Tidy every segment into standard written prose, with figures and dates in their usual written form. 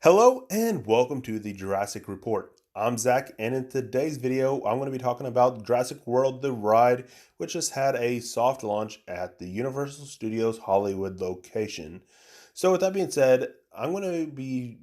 Hello and welcome to the Jurassic Report. I'm Zach, and in today's video, I'm going to be talking about Jurassic World the Ride, which just had a soft launch at the Universal Studios Hollywood location. So, with that being said, I'm going to be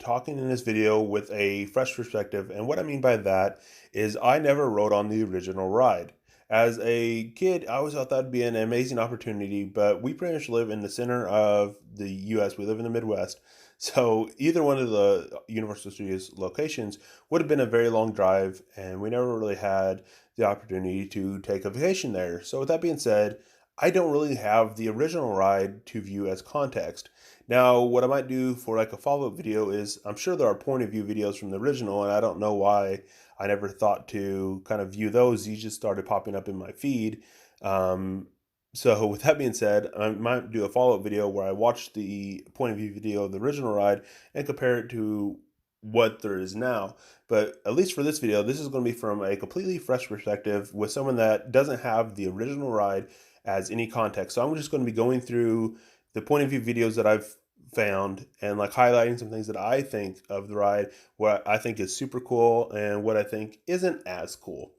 talking in this video with a fresh perspective, and what I mean by that is I never rode on the original ride. As a kid, I always thought that'd be an amazing opportunity, but we pretty much live in the center of the US. We live in the Midwest. So either one of the Universal Studios locations would have been a very long drive, and we never really had the opportunity to take a vacation there. So with that being said, I don't really have the original ride to view as context. Now, what I might do for like a follow-up video is I'm sure there are point of view videos from the original, and I don't know why I never thought to kind of view those. These just started popping up in my feed. Um, so with that being said, I might do a follow-up video where I watch the point of view video of the original ride and compare it to what there is now. But at least for this video, this is going to be from a completely fresh perspective with someone that doesn't have the original ride as any context. So I'm just going to be going through the point of view videos that I've found and like highlighting some things that I think of the ride, what I think is super cool and what I think isn't as cool.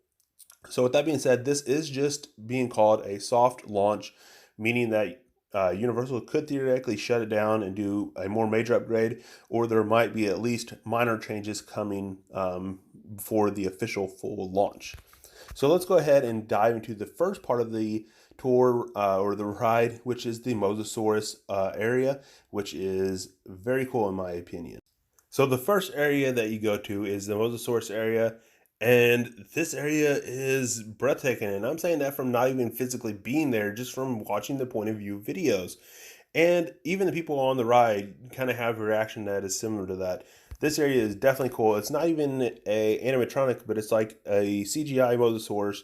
So with that being said, this is just being called a soft launch, meaning that Universal could theoretically shut it down and do a more major upgrade, or there might be at least minor changes coming for the official full launch. So let's go ahead and dive into the first part of the tour or the ride, which is the Mosasaurus area, which is very cool in my opinion. So the first area that you go to is the Mosasaurus area, and this area is breathtaking. And I'm saying that from not even physically being there, just from watching the point of view videos. And even the people on the ride kind of have a reaction that is similar to that. This area is definitely cool. It's not even a animatronic, but it's like a CGI Mosasaurus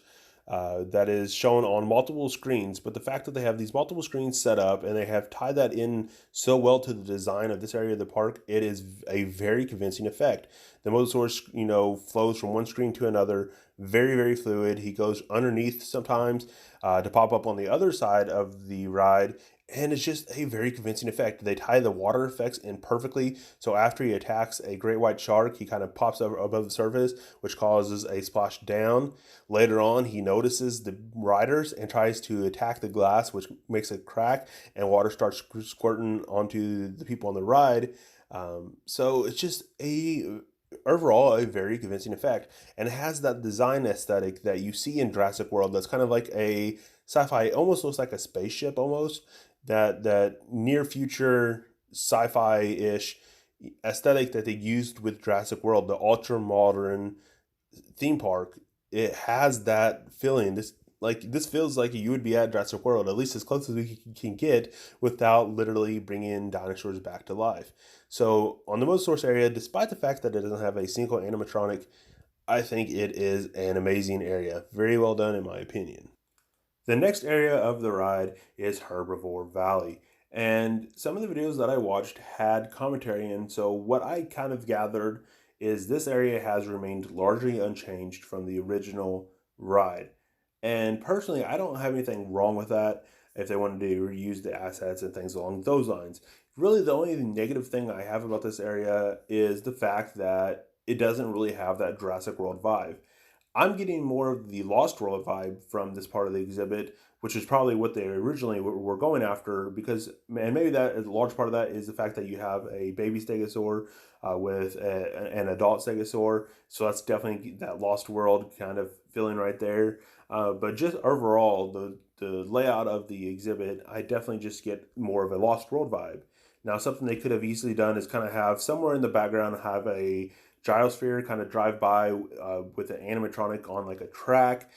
that is shown on multiple screens. But the fact that they have these multiple screens set up and they have tied that in so well to the design of this area of the park, it is a very convincing effect. The Mosasaurus, flows from one screen to another, very, very fluid. He goes underneath sometimes to pop up on the other side of the ride, and it's just a very convincing effect. They tie the water effects in perfectly. So after he attacks a great white shark, he kind of pops up above the surface, which causes a splash down. Later on, he notices the riders and tries to attack the glass, which makes it crack, and water starts squirting onto the people on the ride. So it's just overall a very convincing effect, and it has that design aesthetic that you see in Jurassic World. That's kind of like a sci-fi, almost looks like a spaceship almost, that near future sci-fi ish aesthetic that they used with Jurassic World, the ultra modern theme park. It has that feeling. This feels like you would be at Jurassic World, at least as close as we can get without literally bringing dinosaurs back to life. So on the Mosasaurus area, despite the fact that it doesn't have a single animatronic, I think it is an amazing area. Very well done in my opinion. The next area of the ride is Herbivore Valley. And some of the videos that I watched had commentary, and so what I kind of gathered is this area has remained largely unchanged from the original ride. And personally, I don't have anything wrong with that if they wanted to reuse the assets and things along those lines. Really, the only negative thing I have about this area is the fact that it doesn't really have that Jurassic World vibe. I'm getting more of the Lost World vibe from this part of the exhibit, which is probably what they originally were going after. Because, and maybe that is a large part of that is the fact that you have a baby stegosaur with an adult stegosaur. So that's definitely that Lost World kind of feeling right there. But just overall, the layout of the exhibit, I definitely just get more of a Lost World vibe. Now, something they could have easily done is kind of have somewhere in the background have a gyrosphere kind of drive by with an animatronic on like a track.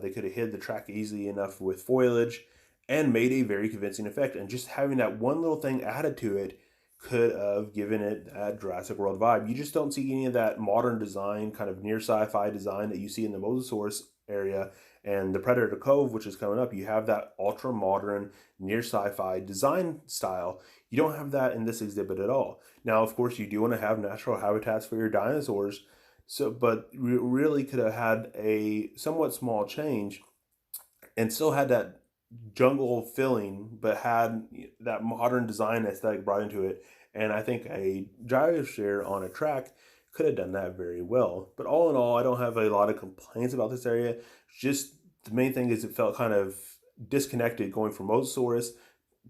They could have hid the track easily enough with foliage and made a very convincing effect. And just having that one little thing added to it could have given it that Jurassic World vibe. You just don't see any of that modern design, kind of near sci-fi design that you see in the Mosasaurus area and the Predator Cove, which is coming up. You have that ultra modern, near sci-fi design style. You don't have that in this exhibit at all. Now, of course, you do want to have natural habitats for your dinosaurs. So, but we really could have had a somewhat small change and still had that jungle feeling, but had that modern design aesthetic brought into it. And I think a gyro share on a track could have done that very well. But all in all, I don't have a lot of complaints about this area. Just the main thing is it felt kind of disconnected going from Mosasaurus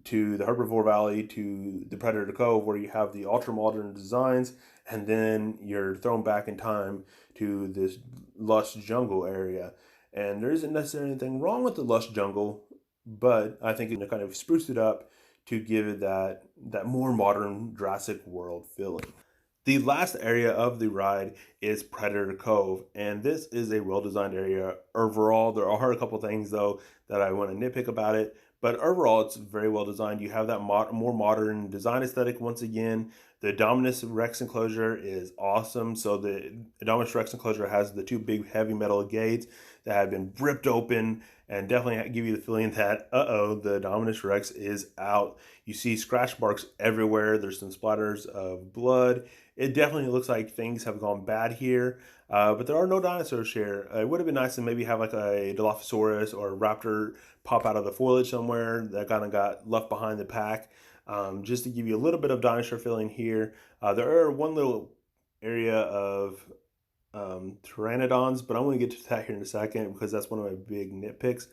to the Herbivore Valley to the Predator Cove, where you have the ultra modern designs, and then you're thrown back in time to this lush jungle area. And there isn't necessarily anything wrong with the lush jungle, but I think it kind of spruced it up to give it that more modern Jurassic World feeling. The last area of the ride is Predator Cove, and this is a well-designed area overall. There are a couple things though that I want to nitpick about it, but overall it's very well designed. You have that more modern design aesthetic once again. The Dominus Rex enclosure is awesome. So the Dominus Rex enclosure has the two big heavy metal gates that have been ripped open and definitely give you the feeling that, the Dominus Rex is out. You see scratch marks everywhere. There's some splatters of blood. It definitely looks like things have gone bad here, but there are no dinosaurs here. It would have been nice to maybe have like a Dilophosaurus or a raptor pop out of the foliage somewhere that kind of got left behind the pack, just to give you a little bit of dinosaur feeling here. There are one little area of pteranodons, but I'm going to get to that here in a second because that's one of my big nitpicks.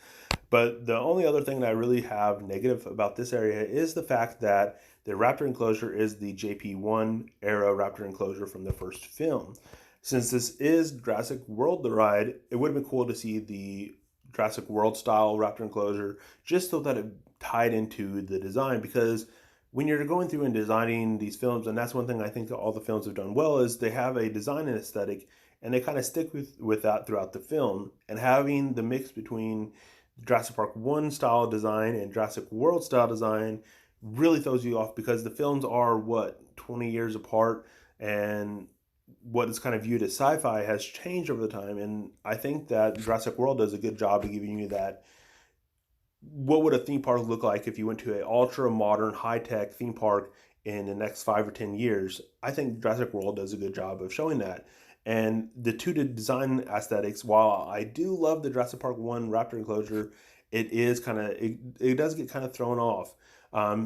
But the only other thing that I really have negative about this area is the fact that the raptor enclosure is the JP1 era raptor enclosure from the first film. Since this is Jurassic World the Ride, it would have been cool to see the Jurassic World style raptor enclosure just so that it tied into the design, because when you're going through and designing these films, and that's one thing I think all the films have done well, is they have a design and aesthetic and they kind of stick with that throughout the film. And having the mix between Jurassic Park 1 style design and Jurassic World style design really throws you off, because the films are, what, 20 years apart, and what is kind of viewed as sci-fi has changed over the time. And I think that Jurassic World does a good job of giving you that, what would a theme park look like if you went to an ultra modern high-tech theme park in the next 5 or 10 years. I think Jurassic World does a good job of showing that. And the two design aesthetics, while I do love the Jurassic Park 1 raptor enclosure, it does get kind of thrown off.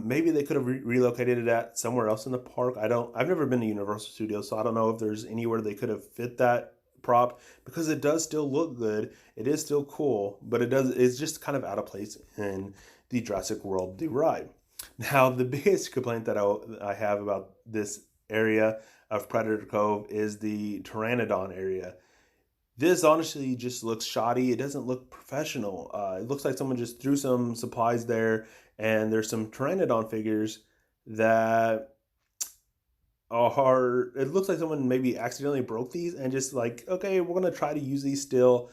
Maybe they could have relocated it at somewhere else in the park. I've never been to Universal Studios, so I don't know if there's anywhere they could have fit that prop, because it does still look good. It is still cool, but it's just kind of out of place in the Jurassic World the Ride. Now, the biggest complaint that I have about this area of Predator Cove is the Pteranodon area. This honestly just looks shoddy. It doesn't look professional. It looks like someone just threw some supplies there, and there's some Pteranodon figures that it looks like someone maybe accidentally broke these and just like, okay, we're going to try to use these still.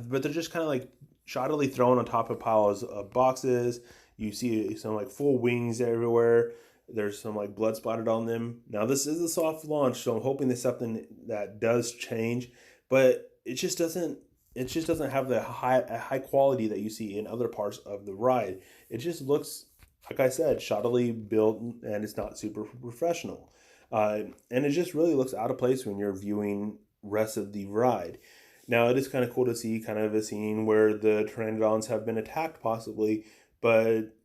But they're just kind of like shoddily thrown on top of piles of boxes. You see some like full wings everywhere. There's some like blood splattered on them. Now this is a soft launch, so I'm hoping there's something that does change, but it just doesn't have the high quality that you see in other parts of the ride. It just looks, like I said, shoddily built, and it's not super professional. And it just really looks out of place when you're viewing rest of the ride. Now, it is kind of cool to see kind of a scene where the Pteranodons have been attacked possibly, but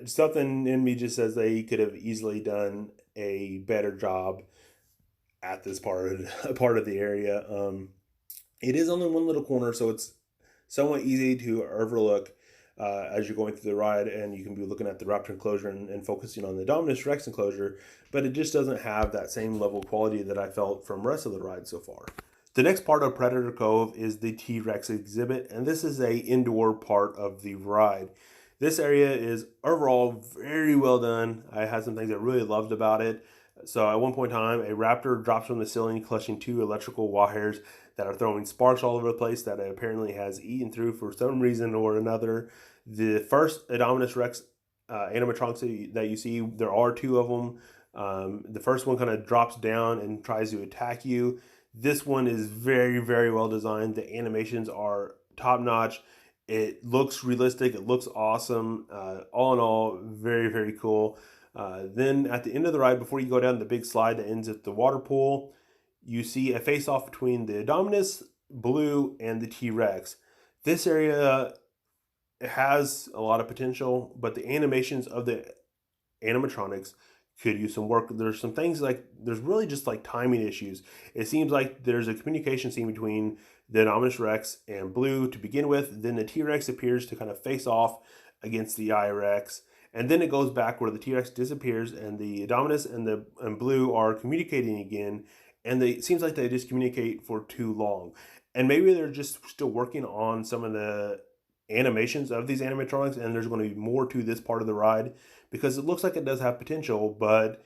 something in me just says they could have easily done a better job at this part of the area. It is only one little corner, so it's somewhat easy to overlook as you're going through the ride, and you can be looking at the raptor enclosure and focusing on the Dominus Rex enclosure, but it just doesn't have that same level of quality that I felt from the rest of the ride so far. The next part of Predator Cove is the T-Rex exhibit, and this is a indoor part of the ride. This area is overall very well done. I had some things I really loved about it. So at one point in time, a raptor drops from the ceiling, clutching two electrical wires that are throwing sparks all over the place that it apparently has eaten through for some reason or another. The first Indominus Rex animatronics that you see, there are two of them. The first one kind of drops down and tries to attack you. This one is very, very well designed. The animations are top notch. It looks realistic. It looks awesome. All in all, very, very cool. Then at the end of the ride, before you go down the big slide that ends at the water pool, you see a face-off between the Indominus Blue and the T-Rex. This area has a lot of potential, but the animations of the animatronics could use some work. There's some things like there's really just like timing issues. It seems like there's a communication scene between the Indominus Rex and Blue to begin with. Then the T-Rex appears to kind of face off against the I-Rex. And then it goes back where the T-Rex disappears and the Indominus and Blue are communicating again. And it seems like they just communicate for too long. And maybe they're just still working on some of the animations of these animatronics, and there's going to be more to this part of the ride because it looks like it does have potential, but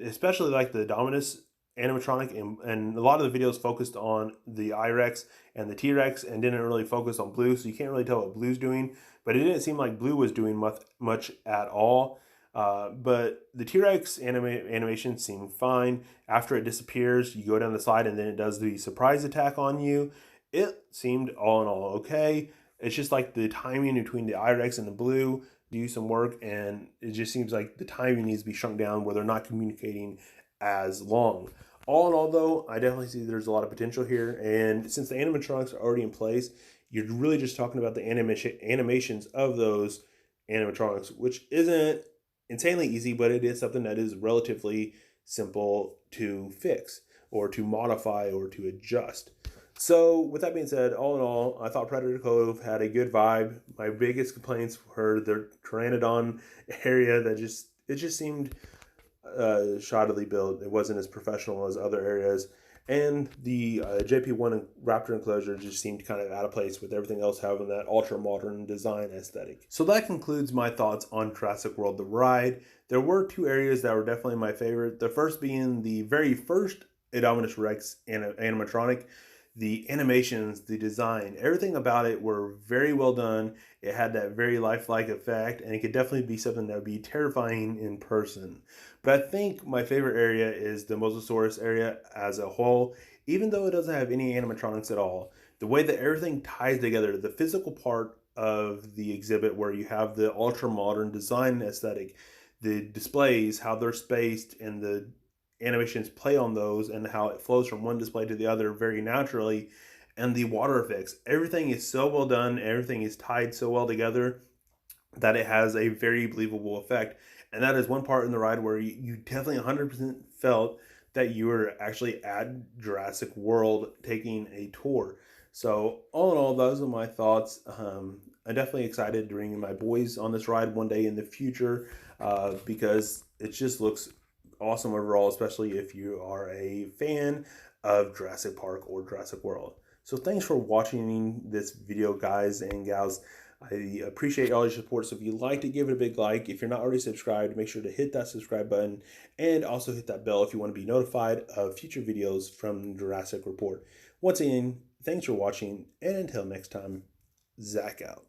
especially like the Dominus animatronic and a lot of the videos focused on the I-Rex and the T-Rex and didn't really focus on Blue, so you can't really tell what Blue's doing, but it didn't seem like Blue was doing much at all. But the T-Rex animation seemed fine. After it disappears, you go down the slide and then it does the surprise attack on you. It seemed all in all okay. It's just like the timing between the I-Rex and the Blue do some work, and it just seems like the timing needs to be shrunk down where they're not communicating as long. All in all, though, I definitely see there's a lot of potential here, and since the animatronics are already in place, you're really just talking about the animations of those animatronics, which isn't insanely easy, but it is something that is relatively simple to fix or to modify or to adjust. So with that being said, all in all, I thought Predator Cove had a good vibe. My biggest complaints were the Pteranodon area that just seemed shoddily built. It wasn't as professional as other areas. And the JP1 Raptor enclosure just seemed kind of out of place with everything else having that ultra-modern design aesthetic. So that concludes my thoughts on Jurassic World the Ride. There were two areas that were definitely my favorite. The first being the very first Indominus Rex animatronic. The animations, the design, everything about it were very well done. It had that very lifelike effect, and it could definitely be something that would be terrifying in person. But I think my favorite area is the Mosasaurus area as a whole, even though it doesn't have any animatronics at all. The way that everything ties together, the physical part of the exhibit where you have the ultra-modern design aesthetic, the displays, how they're spaced, and the animations play on those and how it flows from one display to the other very naturally, and the water effects, everything is so well done, everything is tied so well together that it has a very believable effect. And that is one part in the ride where you definitely 100% felt that you were actually at Jurassic World taking a tour. So all in all, those are my thoughts. I'm definitely excited to bring my boys on this ride one day in the future because it just looks awesome overall, especially if you are a fan of Jurassic Park or Jurassic World. So thanks for watching this video, guys and gals. I appreciate all your support. So if you liked it, give it a big like. If you're not already subscribed, make sure to hit that subscribe button and also hit that bell if you want to be notified of future videos from Jurassic Report. Once again, thanks for watching, and until next time, Zach out.